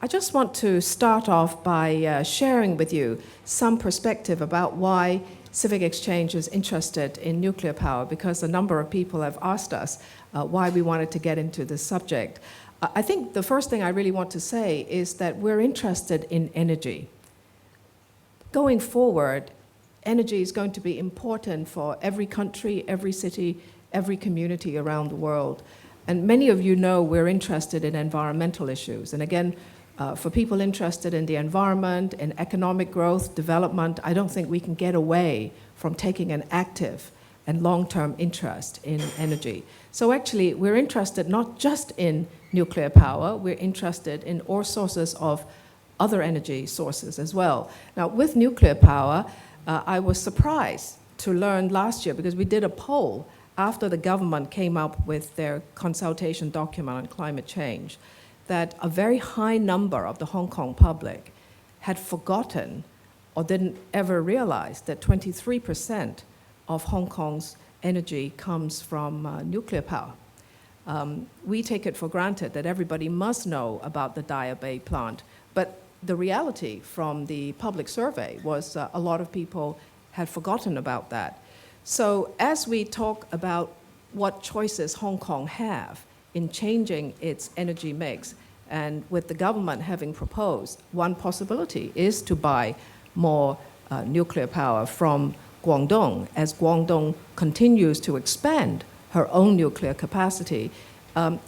I just want to start off by sharing with you some perspective about why Civic Exchange is interested in nuclear power, because a number of people have asked us why we wanted to get into this subject. I think the first thing I really want to say is that we're interested in energy. Going forward, energy is going to be important for every country, every city, every community around the world. And many of you know we're interested in environmental issues. And again, for people interested in the environment, in economic growth, development, I don't think we can get away from taking an active and long-term interest in energy. So actually, we're interested not just in nuclear power, we're interested in all sources of other energy sources as well. Now, with nuclear power, I was surprised to learn last year, because we did a poll after the government came up with their consultation document on climate change, that a very high number of the Hong Kong public had forgotten or didn't ever realize that 23% of Hong Kong's energy comes from nuclear power. We take it for granted that everybody must know about the Daya Bay plant, but the reality from the public survey was a lot of people had forgotten about that. So as we talk about what choices Hong Kong have in changing its energy mix, and with the government having proposed, one possibility is to buy more nuclear power from Guangdong as Guangdong continues to expand her own nuclear capacity.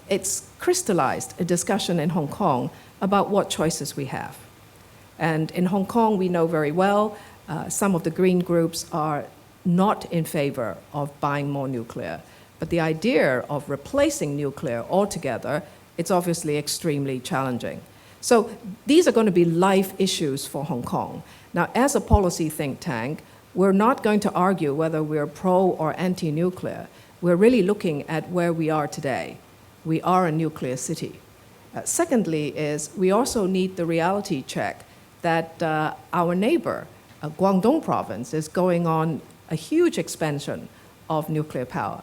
It's crystallized a discussion in Hong Kong about what choices we have. And in Hong Kong, we know very well, some of the green groups are not in favor of buying more nuclear. But the idea of replacing nuclear altogether, it's obviously extremely challenging. So these are going to be life issues for Hong Kong. Now, as a policy think tank, we're not going to argue whether we're pro or anti-nuclear. We're really looking at where we are today. We are a nuclear city. Secondly is we also need the reality check that our neighbor, Guangdong province, is going on a huge expansion of nuclear power.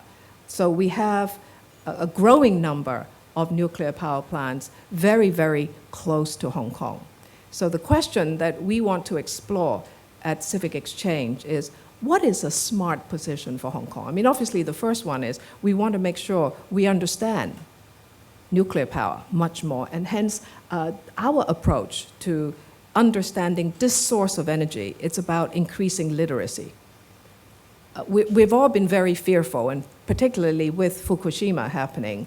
So we have a growing number of nuclear power plants very, very close to Hong Kong. So the question that we want to explore at Civic Exchange is, what is a smart position for Hong Kong? I mean, obviously the first one is we want to make sure we understand nuclear power much more, and hence our approach to understanding this source of energy, it's about increasing literacy. We've all been very fearful, and particularly with Fukushima happening,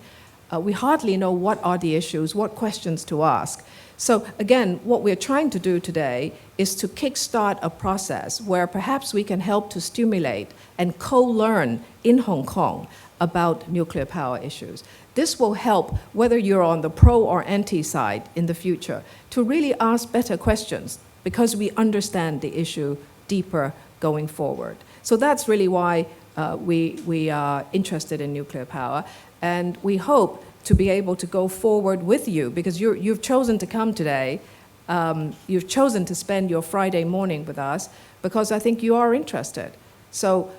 we hardly know what are the issues, what questions to ask. So again, what we're trying to do today is to kickstart a process where perhaps we can help to stimulate and co-learn in Hong Kong about nuclear power issues. This will help whether you're on the pro or anti side in the future to really ask better questions, because we understand the issue deeper going forward. So that's really why we are interested in nuclear power, and we hope to be able to go forward with you, because you've chosen to come today. You've chosen to spend your Friday morning with us because I think you are interested. So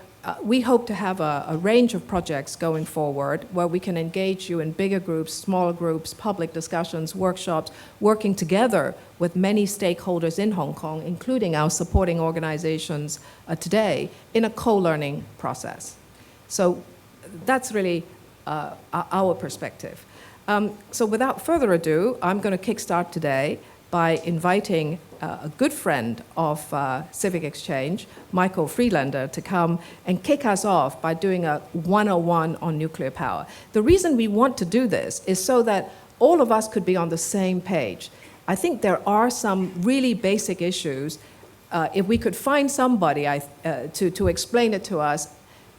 we hope to have a range of projects going forward where we can engage you in bigger groups, smaller groups, public discussions, workshops, working together with many stakeholders in Hong Kong, including our supporting organizations today, in a co-learning process. So that's really our perspective. So without further ado, I'm going to kickstart today by inviting a good friend of Civic Exchange, Michael Friedlander, to come and kick us off by doing a 101 on nuclear power. The reason we want to do this is so that all of us could be on the same page. I think there are some really basic issues. If we could find somebody to explain it to us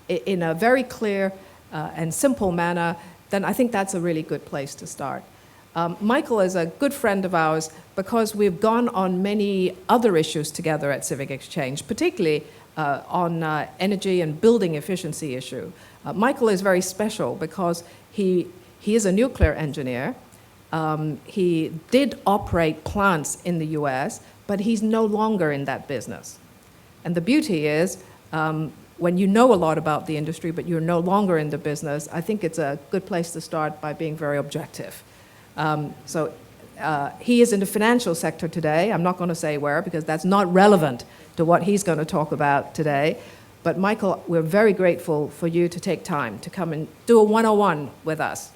in a very clear and simple manner, then I think that's a really good place to start. Michael is a good friend of ours because we've gone on many other issues together at Civic Exchange, particularly on energy and building efficiency issue. Michael is very special because he is a nuclear engineer. He did operate plants in the US, but he's no longer in that business. And the beauty is, when you know a lot about the industry, but you're no longer in the business, I think it's a good place to start by being very objective. So He is in the financial sector today. I'm not going to say where because that's not relevant to what he's going to talk about today. But Michael, we're very grateful for you to take time to come and do a 101 with us.